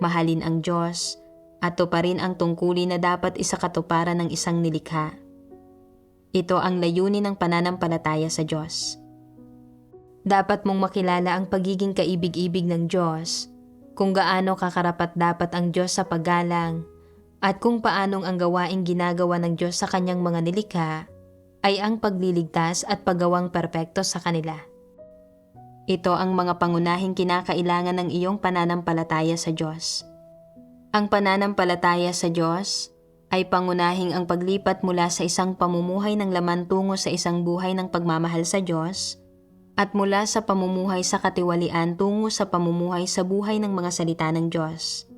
mahalin ang Diyos, at tuparin ang tungkulin na dapat isakatuparan ng isang nilikha. Ito ang layunin ng pananampalataya sa Diyos. Dapat mong makilala ang pagiging kaibig-ibig ng Diyos, kung gaano kakarapat-dapat ang Diyos sa paggalang, at kung paanong ang gawaing ginagawa ng Diyos sa Kanyang mga nilikha ay ang pagliligtas at paggawang perpekto sa kanila. Ito ang mga pangunahing kinakailangan ng iyong pananampalataya sa Diyos. Ang pananampalataya sa Diyos ay pangunahing ang paglipat mula sa isang pamumuhay ng laman tungo sa isang buhay ng pagmamahal sa Diyos, at mula sa pamumuhay sa katiwalian tungo sa pamumuhay sa buhay ng mga salita ng Diyos.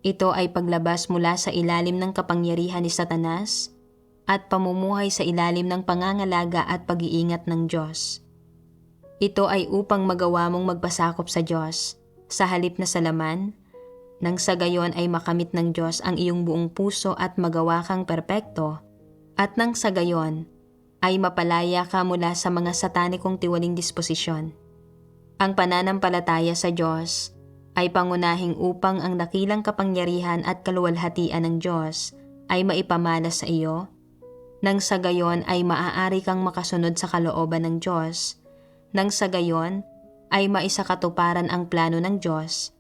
Ito ay paglabas mula sa ilalim ng kapangyarihan ni Satanas at pamumuhay sa ilalim ng pangangalaga at pag-iingat ng Diyos. Ito ay upang magawa mong magpasakop sa Diyos sa halip na sa laman, nang sa gayon ay makamit ng Diyos ang iyong buong puso at magawa kang perpekto, at nang sa gayon ay mapalaya ka mula sa mga satanikong tiwaling disposisyon. Ang pananampalataya sa Diyos ay pangunahing upang ang dakilang kapangyarihan at kaluwalhatian ng Diyos ay maipamana sa iyo, nang sa gayon ay maaari kang makasunod sa kalooban ng Diyos, nang sa gayon ay maisakatuparan ang plano ng Diyos,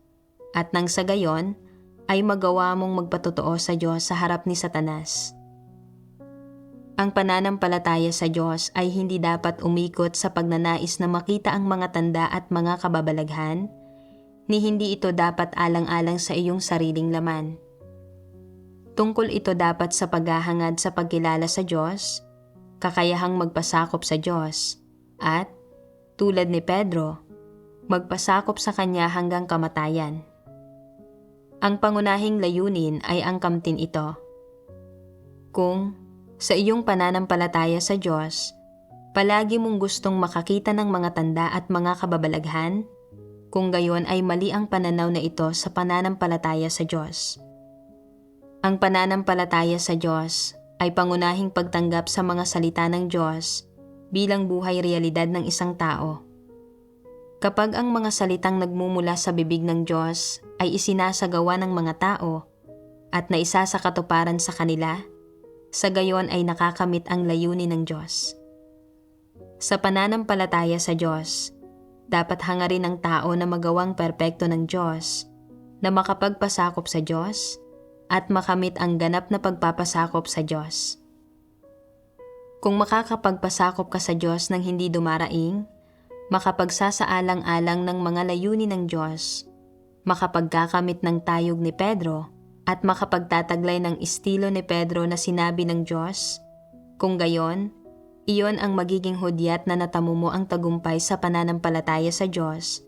at nang sa gayon ay magawa mong magpatotoo sa Diyos sa harap ni Satanas. Ang pananampalataya sa Diyos ay hindi dapat umikot sa pagnanais na makita ang mga tanda at mga kababalaghan, ni hindi ito dapat alang-alang sa iyong sariling laman. Tungkol ito dapat sa paghahangad sa pagkilala sa Diyos, kakayahang magpasakop sa Diyos, at, tulad ni Pedro, magpasakop sa Kanya hanggang kamatayan. Ang pangunahing layunin ay ang kamtin ito. Kung, sa iyong pananampalataya sa Diyos, palagi mong gustong makakita ng mga tanda at mga kababalaghan, kung gayon ay mali ang pananaw na ito sa pananampalataya sa Diyos. Ang pananampalataya sa Diyos ay pangunahing pagtanggap sa mga salita ng Diyos bilang buhay realidad ng isang tao. Kapag ang mga salitang nagmumula sa bibig ng Diyos ay isinasagawa ng mga tao at naisa sa katuparan sa kanila, sa gayon ay nakakamit ang layunin ng Diyos. Sa pananampalataya sa Diyos, dapat hangarin ng tao na magawang perpekto ng Diyos, na makapagpasakop sa Diyos, at makamit ang ganap na pagpapasakop sa Diyos. Kung makakapagpasakop ka sa Diyos ng hindi dumaraing, makapagsasaalang-alang ng mga layunin ng Diyos, makapagkakamit ng tayog ni Pedro, at makapagtataglay ng estilo ni Pedro na sinabi ng Diyos, kung gayon, Iyon ang magiging hudyat na natamo mo ang tagumpay sa pananampalataya sa Diyos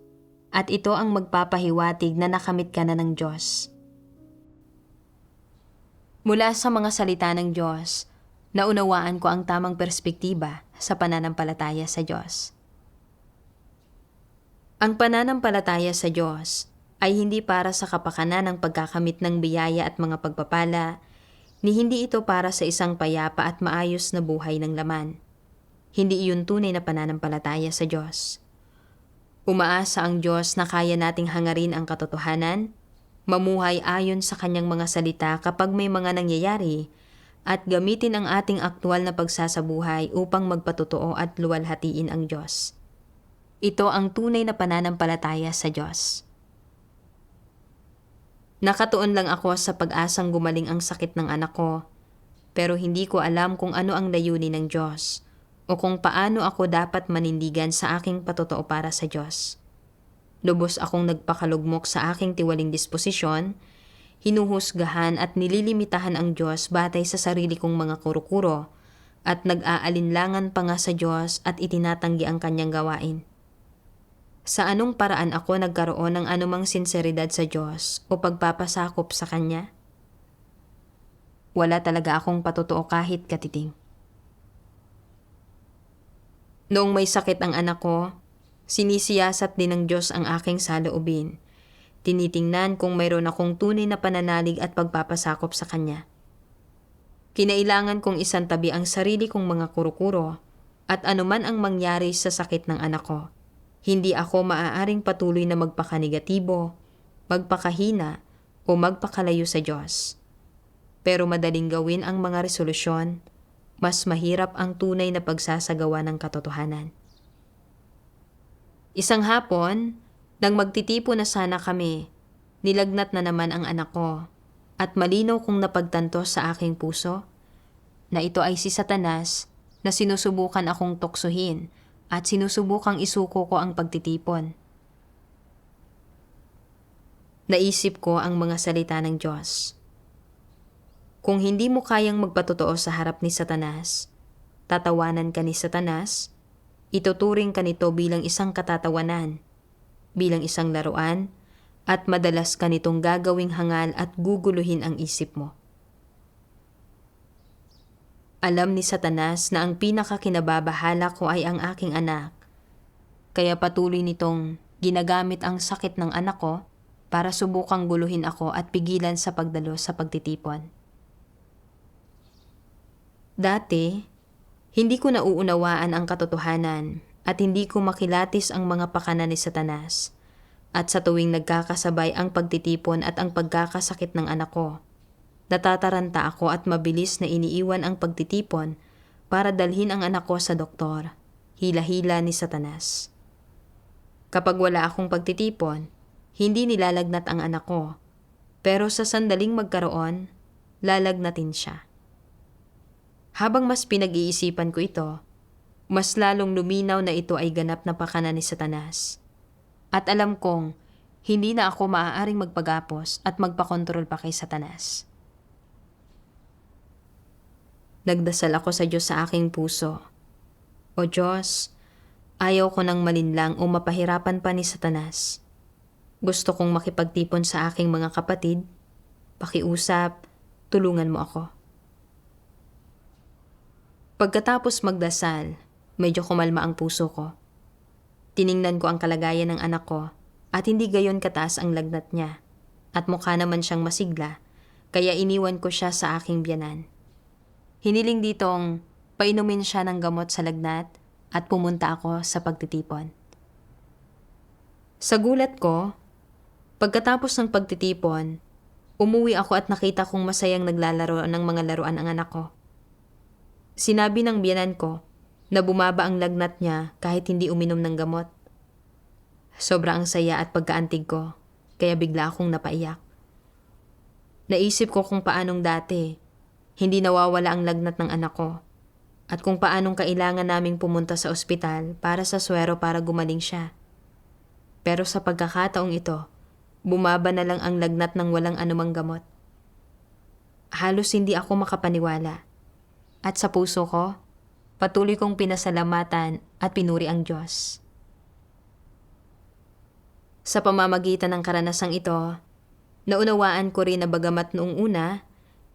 at ito ang magpapahiwatig na nakamit ka na ng Diyos. Mula sa mga salita ng Diyos, naunawaan ko ang tamang perspektiba sa pananampalataya sa Diyos. Ang pananampalataya sa Diyos ay hindi para sa kapakanan ng pagkakamit ng biyaya at mga pagpapala, ni hindi ito para sa isang payapa at maayos na buhay ng laman. Hindi iyon tunay na pananampalataya sa Diyos. Umaasa ang Diyos na kaya nating hangarin ang katotohanan, mamuhay ayon sa kanyang mga salita kapag may mga nangyayari, at gamitin ang ating aktwal na pagsasabuhay upang magpatotoo at luwalhatiin ang Diyos. Ito ang tunay na pananampalataya sa Diyos. Nakatuon lang ako sa pag-asang gumaling ang sakit ng anak ko, pero hindi ko alam kung ano ang layunin ng Diyos o kung paano ako dapat manindigan sa aking patotoo para sa Diyos. Lubos akong nagpakalugmok sa aking tiwaling disposisyon, hinuhusgahan at nililimitahan ang Diyos batay sa sarili kong mga kuro-kuro at nag-aalinlangan pa nga sa Diyos at itinatanggi ang kanyang gawain. Sa anong paraan ako nagkaroon ng anumang sinseridad sa Diyos o pagpapasakop sa Kanya? Wala talaga akong patotoo kahit katiting. Noong may sakit ang anak ko, sinisiyasat din ng Diyos ang aking saloobin. Tinitingnan kung mayroon akong tunay na pananalig at pagpapasakop sa Kanya. Kinailangan kong isantabi ang sarili kong mga kuro-kuro at anuman ang mangyari sa sakit ng anak ko. Hindi ako maaaring patuloy na magpakanegatibo, magpakahina o magpakalayo sa Diyos. Pero madaling gawin ang mga resolusyon, mas mahirap ang tunay na pagsasagawa ng katotohanan. Isang hapon, nang magtitipo na sana kami, nilagnat na naman ang anak ko at malinaw kong napagtanto sa aking puso na ito ay si Satanas na sinusubukan akong tuksuhin at sinusubukang isuko ko ang pagtitipon. Naisip ko ang mga salita ng Diyos. Kung hindi mo kayang magpatotoo sa harap ni Satanas, tatawanan ka ni Satanas, ituturing ka nito bilang isang katatawanan, bilang isang laruan, at madalas ka nitong gagawing hangal at guguluhin ang isip mo. Alam ni Satanas na ang pinakakinababahala ko ay ang aking anak, kaya patuloy nitong ginagamit ang sakit ng anak ko para subukang guluhin ako at pigilan sa pagdalo sa pagtitipon. Dati, hindi ko nauunawaan ang katotohanan at hindi ko makilatis ang mga pakana ni Satanas. At sa tuwing nagkakasabay ang pagtitipon at ang pagkakasakit ng anak ko, natataranta ako at mabilis na iniiwan ang pagtitipon para dalhin ang anak ko sa doktor, hila-hila ni Satanas. Kapag wala akong pagtitipon, hindi nilalagnat ang anak ko, pero sa sandaling magkaroon, lalagnatin siya. Habang mas pinag-iisipan ko ito, mas lalong luminaw na ito ay ganap na pakana ni Satanas. At alam kong hindi na ako maaaring magpagapos at magpakontrol pa kay Satanas. Nagdasal ako sa Diyos sa aking puso. O Diyos, ayaw ko nang malinlang o mapahirapan pa ni Satanas. Gusto kong makipagtipon sa aking mga kapatid, pakiusap, tulungan mo ako. Pagkatapos magdasal, medyo kumalma ang puso ko. Tiningnan ko ang kalagayan ng anak ko at hindi gayon kataas ang lagnat niya at mukha naman siyang masigla, kaya iniwan ko siya sa aking biyanan. Hiniling ditong painumin siya ng gamot sa lagnat at pumunta ako sa pagtitipon. Sa gulat ko, pagkatapos ng pagtitipon, umuwi ako at nakita kong masayang naglalaro ng mga laruan ang anak ko. Sinabi ng biyanan ko na bumaba ang lagnat niya kahit hindi uminom ng gamot. Sobra ang saya at pagkaantig ko, kaya bigla akong napaiyak. Naisip ko kung paanong dati, hindi nawawala ang lagnat ng anak ko, at kung paanong kailangan naming pumunta sa ospital para sa swero para gumaling siya. Pero sa pagkakataong ito, bumaba na lang ang lagnat ng walang anumang gamot. Halos hindi ako makapaniwala. At sa puso ko, Patuloy kong pinasalamatan at pinuri ang Diyos. Sa pamamagitan ng karanasang ito, naunawaan ko rin na bagamat noong una,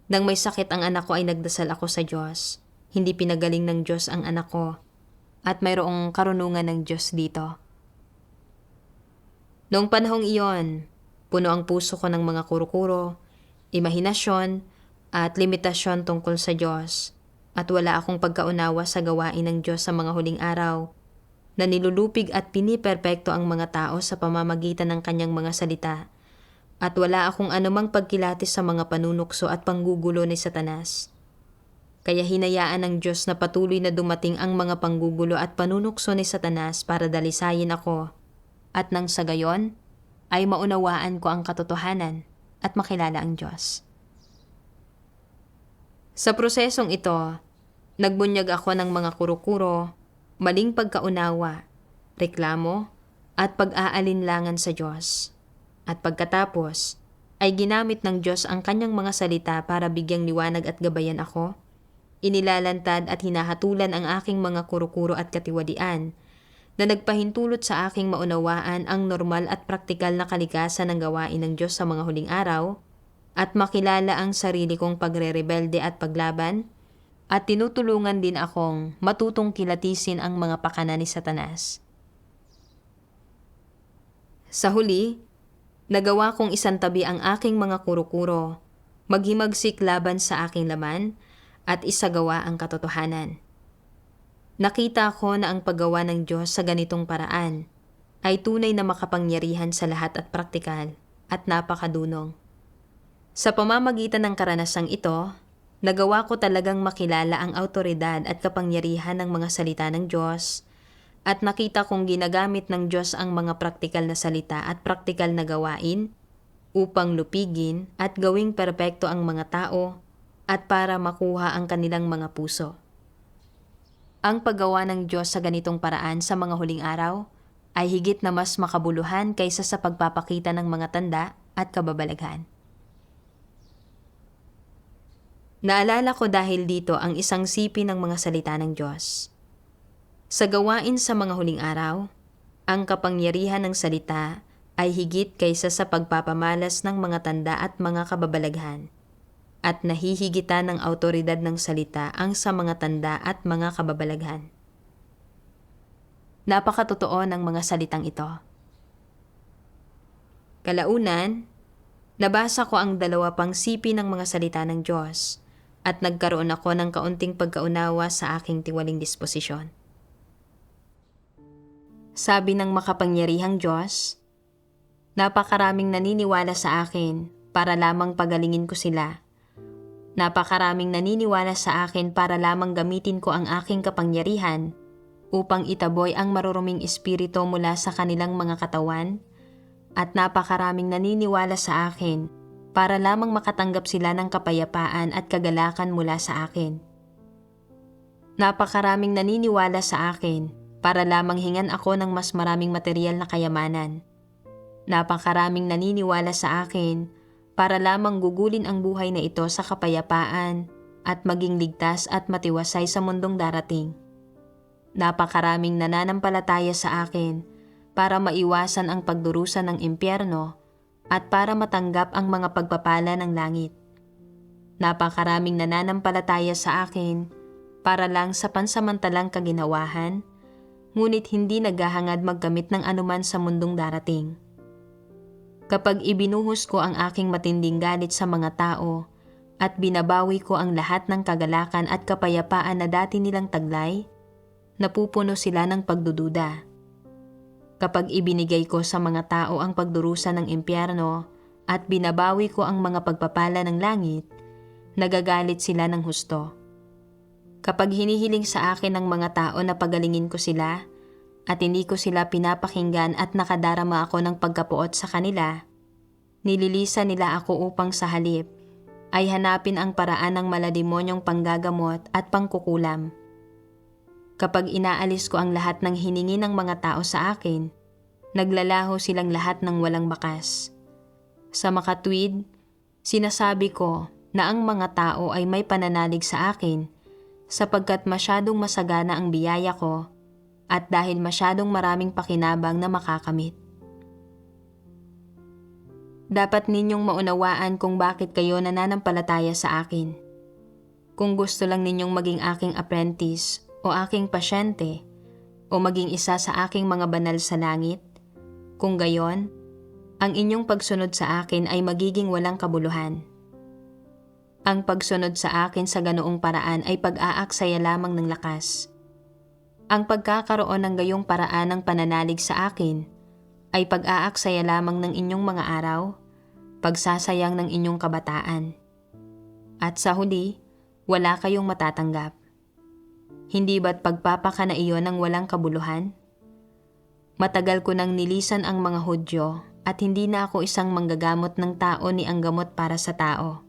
nang may sakit ang anak ko ay nagdasal ako sa Diyos. Hindi pinagaling ng Diyos ang anak ko at mayroong karunungan ng Diyos dito. Noong panahong iyon, puno ang puso ko ng mga kuro-kuro, imahinasyon at limitasyon tungkol sa Diyos. At wala akong pagkaunawa sa gawain ng Diyos sa mga huling araw na nilulupig at piniperpekto ang mga tao sa pamamagitan ng kanyang mga salita. At wala akong anumang pagkilatis sa mga panunukso at panggugulo ni Satanas. Kaya hinayaan ng Diyos na patuloy na dumating ang mga panggugulo at panunukso ni Satanas para dalisayin ako. At nang sa gayon, ay maunawaan ko ang katotohanan at makilala ang Diyos. Sa prosesong ito, nagbunyag ako ng mga kuro-kuro, maling pagkaunawa, reklamo, at pag-aalinlangan sa Diyos. At pagkatapos, ay ginamit ng Diyos ang kanyang mga salita para bigyang liwanag at gabayan ako. Inilalantad at hinahatulan ang aking mga kuro-kuro at katiwalian na nagpahintulot sa aking maunawaan ang normal at praktikal na kalikasan ng gawain ng Diyos sa mga huling araw at makilala ang sarili kong pagre-rebelde at paglaban at tinutulungan din akong matutong kilatisin ang mga pakana ni Satanas. Sa huli, nagawa kong isantabi ang aking mga kuro-kuro, maghimagsik laban sa aking laman at isagawa ang katotohanan. Nakita ko na ang paggawa ng Diyos sa ganitong paraan ay tunay na makapangyarihan sa lahat at praktikal at napakadunong. Sa pamamagitan ng karanasang ito, nagawa ko talagang makilala ang awtoridad at kapangyarihan ng mga salita ng Diyos at nakita kong ginagamit ng Diyos ang mga praktikal na salita at praktikal na gawain upang lupigin at gawing perpekto ang mga tao at para makuha ang kanilang mga puso. Ang paggawa ng Diyos sa ganitong paraan sa mga huling araw ay higit na mas makabuluhan kaysa sa pagpapakita ng mga tanda at kababalaghan. Naalala ko dahil dito ang isang sipi ng mga salita ng Diyos. Sa gawain sa mga huling araw, ang kapangyarihan ng salita ay higit kaysa sa pagpapamalas ng mga tanda at mga kababalaghan, at nahihigitan ng awtoridad ng salita ang sa mga tanda at mga kababalaghan. Napakatotoo ng mga salitang ito. Kalaunan, nabasa ko ang 2 pang sipi ng mga salita ng Diyos at nagkaroon ako ng kaunting pagkaunawa sa aking tiwaling disposisyon. Sabi ng makapangyarihang Diyos, napakaraming naniniwala sa akin para lamang pagalingin ko sila. Napakaraming naniniwala sa akin para lamang gamitin ko ang aking kapangyarihan upang itaboy ang maruruming espiritu mula sa kanilang mga katawan, at napakaraming naniniwala sa akin para lamang makatanggap sila ng kapayapaan at kagalakan mula sa akin. Napakaraming naniniwala sa akin para lamang hingan ako ng mas maraming material na kayamanan. Napakaraming naniniwala sa akin para lamang gugulin ang buhay na ito sa kapayapaan at maging ligtas at matiwasay sa mundong darating. Napakaraming nananampalataya sa akin para maiwasan ang pagdurusa ng impyerno at para matanggap ang mga pagpapala ng langit. Napakaraming nananampalataya sa akin para lang sa pansamantalang kaginawahan, ngunit hindi naghahangad magkamit ng anuman sa mundong darating. Kapag ibinuhos ko ang aking matinding galit sa mga tao at binabawi ko ang lahat ng kagalakan at kapayapaan na dati nilang taglay, napupuno sila ng pagdududa. Kapag ibinigay ko sa mga tao ang pagdurusa ng impyerno at binabawi ko ang mga pagpapala ng langit, nagagalit sila ng husto. Kapag hinihiling sa akin ng mga tao na pagalingin ko sila at hindi ko sila pinapakinggan at nakadarama ako ng pagkapuot sa kanila, nililisa nila ako upang sa halip ay hanapin ang paraan ng malademonyong panggagamot at pangkukulam. Kapag inaalis ko ang lahat ng hiningi ng mga tao sa akin, naglalaho silang lahat ng walang bakas. Sa makatwid, sinasabi ko na ang mga tao ay may pananalig sa akin sapagkat masyadong masagana ang biyaya ko at dahil masyadong maraming pakinabang na makakamit. Dapat ninyong maunawaan kung bakit kayo nananampalataya sa akin. Kung gusto lang ninyong maging aking apprentice o aking pasyente o maging isa sa aking mga banal sa langit, kung gayon, ang inyong pagsunod sa akin ay magiging walang kabuluhan. Ang pagsunod sa akin sa ganoong paraan ay pag-aaksaya lamang ng lakas. Ang pagkakaroon ng gayong paraan ng pananalig sa akin ay pag-aaksaya lamang ng inyong mga araw, pagsasayang ng inyong kabataan. At sa huli, wala kayong matatanggap. Hindi ba't pagpapakana iyon ng walang kabuluhan? Matagal ko nang nilisan ang mga Hudyo at hindi na ako isang manggagamot ng tao ni ang gamot para sa tao.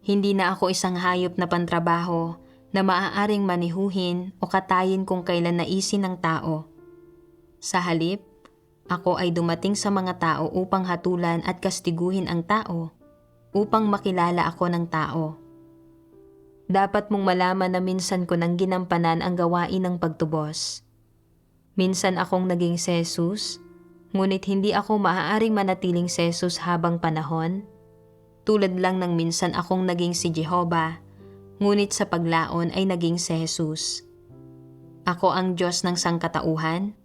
Hindi na ako isang hayop na pantrabaho na maaaring manihuhin o katayin kung kailan naisin ng tao. Sa halip, ako ay dumating sa mga tao upang hatulan at kastiguhin ang tao, upang makilala ako ng tao. Dapat mong malaman na minsan ko nang ginampanan ang gawain ng pagtubos. Minsan akong naging si Jesus, ngunit hindi ako maaaring manatiling si Jesus habang panahon. Tulad lang ng minsan akong naging si Jehovah, ngunit sa paglaon ay naging si Jesus. Ako ang Diyos ng sangkatauhan,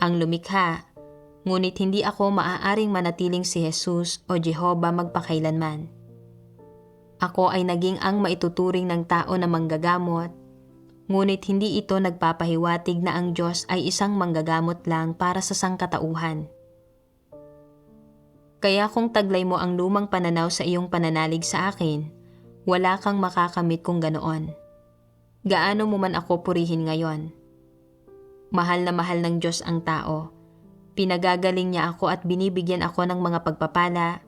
ang lumikha, ngunit hindi ako maaaring manatiling si Jesus o Jehovah magpakailanman. Ako ay naging ang maituturing ng tao na manggagamot, ngunit hindi ito nagpapahiwatig na ang Diyos ay isang manggagamot lang para sa sangkatauhan. Kaya kung taglay mo ang lumang pananaw sa iyong pananalig sa akin, wala kang makakamit kung ganoon. Gaano mo man ako purihin ngayon. Mahal na mahal ng Diyos ang tao. Pinagagaling niya ako at binibigyan ako ng mga pagpapala,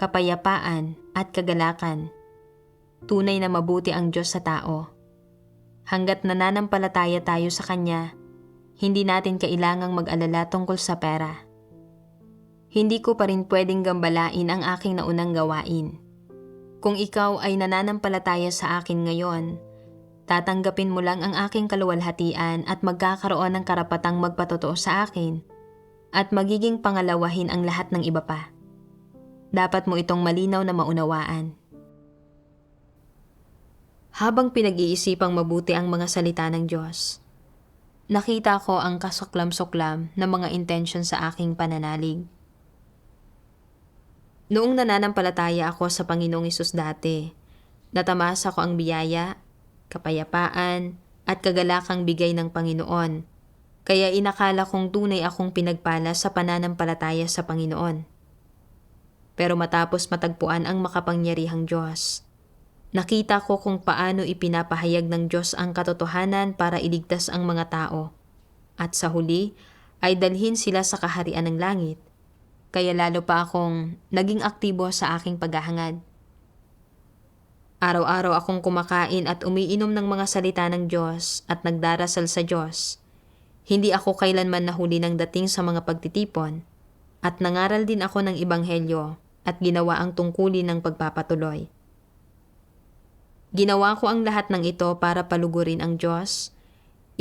kapayapaan at kagalakan. Tunay na mabuti ang Diyos sa tao. Hanggat nananampalataya tayo sa Kanya, hindi natin kailangang mag-alala tungkol sa pera. Hindi ko pa rin pwedeng gambalain ang aking naunang gawain. Kung ikaw ay nananampalataya sa akin ngayon, tatanggapin mo lang ang aking kaluwalhatian at magkakaroon ng karapatang magpatotoo sa akin at magiging pangalawahin ang lahat ng iba pa. Dapat mo itong malinaw na maunawaan. Habang pinag-iisipang mabuti ang mga salita ng Diyos, nakita ko ang kasuklam-suklam na mga intensyon sa aking pananalig. Noong nananampalataya ako sa Panginoong Hesus dati, natamasa ko ang biyaya, kapayapaan, at kagalakang bigay ng Panginoon, kaya inakala kong tunay akong pinagpala sa pananampalataya sa Panginoon. Pero matapos matagpuan ang makapangyarihang Diyos, nakita ko kung paano ipinapahayag ng Diyos ang katotohanan para iligtas ang mga tao, at sa huli ay dalhin sila sa kaharian ng langit. Kaya lalo pa akong naging aktibo sa aking paghahangad. Araw-araw akong kumakain at umiinom ng mga salita ng Diyos at nagdarasal sa Diyos. Hindi ako kailanman nahuli ng dating sa mga pagtitipon at nangaral din ako ng Ebanghelyo at ginawa ang tungkulin ng pagpapatuloy. Ginawa ko ang lahat ng ito para palugurin ang Diyos.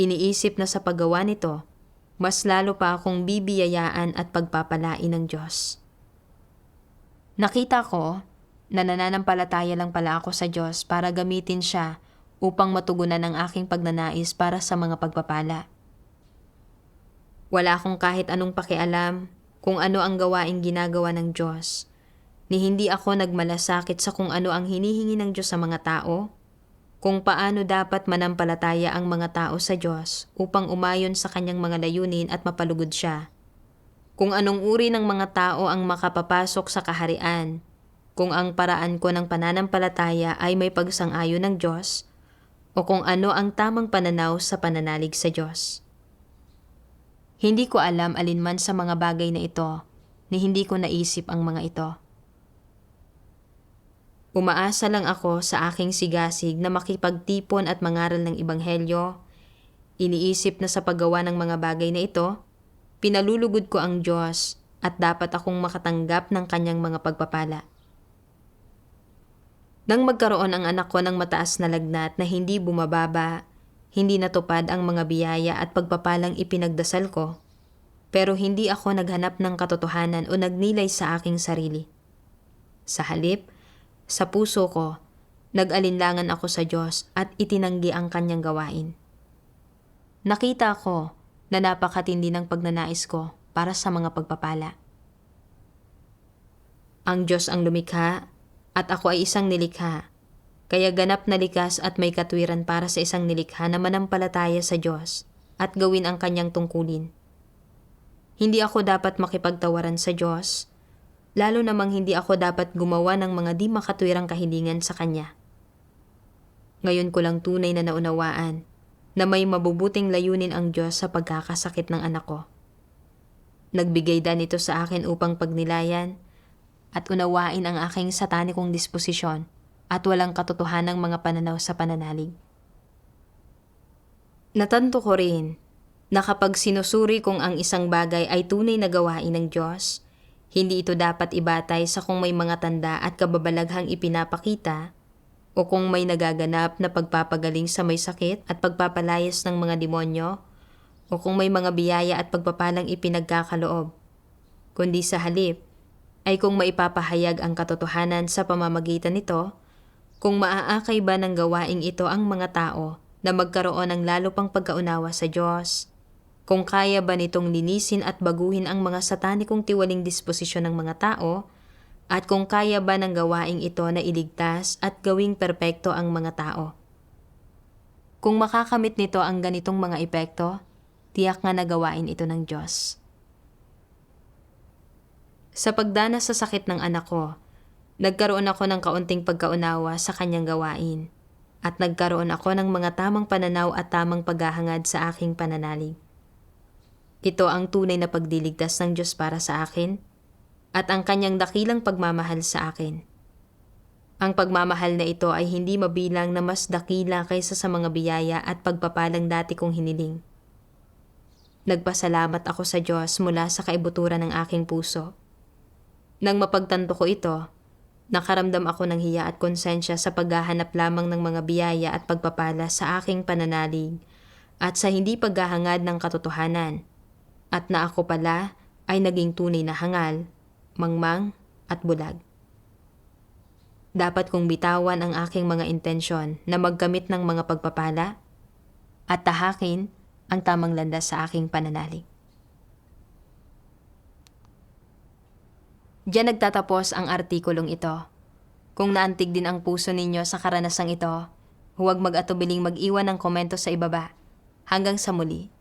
Iniisip na sa paggawa nito, mas lalo pa akong bibiyayaan at pagpapalain ng Diyos. Nakita ko na nananampalataya lang pala ako sa Diyos para gamitin siya upang matugunan ang aking pagnanais para sa mga pagpapala. Wala akong kahit anong pakialam kung ano ang gawaing ginagawa ng Diyos, ni hindi ako nagmalasakit sa kung ano ang hinihingi ng Diyos sa mga tao, kung paano dapat manampalataya ang mga tao sa Diyos upang umayon sa kanyang mga layunin at mapalugod siya. Kung anong uri ng mga tao ang makapapasok sa kaharian, kung ang paraan ko ng pananampalataya ay may pagsang-ayon ng Diyos, o kung ano ang tamang pananaw sa pananalig sa Diyos. Hindi ko alam alinman sa mga bagay na ito, ni hindi ko naisip ang mga ito. Umaasa lang ako sa aking sigasig na makipagtipon at mangaral ng Ebanghelyo. Iniisip na sa paggawa ng mga bagay na ito, pinalulugod ko ang Diyos at dapat akong makatanggap ng kanyang mga pagpapala. Nang magkaroon ang anak ko ng mataas na lagnat na hindi bumababa, hindi natupad ang mga biyaya at pagpapalang ipinagdasal ko, pero hindi ako naghanap ng katotohanan o nagnilay sa aking sarili. Sa halip, sa puso ko, nag-alinlangan ako sa Diyos at itinanggi ang kanyang gawain. Nakita ko na napakatindi ng pagnanais ko para sa mga pagpapala. Ang Diyos ang lumikha at ako ay isang nilikha, kaya ganap na likas at may katwiran para sa isang nilikha na manampalataya sa Diyos at gawin ang kanyang tungkulin. Hindi ako dapat makipagtawaran sa Diyos, lalo namang hindi ako dapat gumawa ng mga di makatwirang kahilingan sa Kanya. Ngayon ko lang tunay na naunawaan na may mabubuting layunin ang Diyos sa pagkakasakit ng anak ko. Nagbigay din ito sa akin upang pagnilayan at unawain ang aking satanikong disposisyon at walang katotohanang mga pananaw sa pananalig. Natanto ko rin na kapag sinusuri kong ang isang bagay ay tunay na gawain ng Diyos, hindi ito dapat ibatay sa kung may mga tanda at kababalaghang ipinapakita o kung may nagaganap na pagpapagaling sa may sakit at pagpapalayas ng mga demonyo o kung may mga biyaya at pagpapalang ipinagkakaloob, kundi sa halip ay kung maipapahayag ang katotohanan sa pamamagitan nito, kung maaakay ba ng gawaing ito ang mga tao na magkaroon ng lalo pang pagkaunawa sa Diyos, kung kaya ba nitong linisin at baguhin ang mga satanikong tiwaling disposisyon ng mga tao, at kung kaya ba ng gawaing ito na iligtas at gawing perpekto ang mga tao. Kung makakamit nito ang ganitong mga epekto, tiyak nga na gawain ito ng Diyos. Sa pagdanas sa sakit ng anak ko, nagkaroon ako ng kaunting pagkaunawa sa kanyang gawain, at nagkaroon ako ng mga tamang pananaw at tamang paghahangad sa aking pananalig. Ito ang tunay na pagdiligtas ng Diyos para sa akin at ang kanyang dakilang pagmamahal sa akin. Ang pagmamahal na ito ay hindi mabilang na mas dakila kaysa sa mga biyaya at pagpapalang dati kong hiniling. Nagpasalamat ako sa Diyos mula sa kaibuturan ng aking puso. Nang mapagtanto ko ito, nakaramdam ako ng hiya at konsensya sa paghahanap lamang ng mga biyaya at pagpapala sa aking pananalig at sa hindi paghahangad ng katotohanan, at na ako pala ay naging tunay na hangal, mangmang at bulag. Dapat kong bitawan ang aking mga intensyon na magkamit ng mga pagpapala at tahakin ang tamang landas sa aking pananalig. Diyan nagtatapos ang artikulong ito. Kung naantig din ang puso ninyo sa karanasang ito, huwag mag-atubiling mag-iwan ng komento sa ibaba. Hanggang sa muli.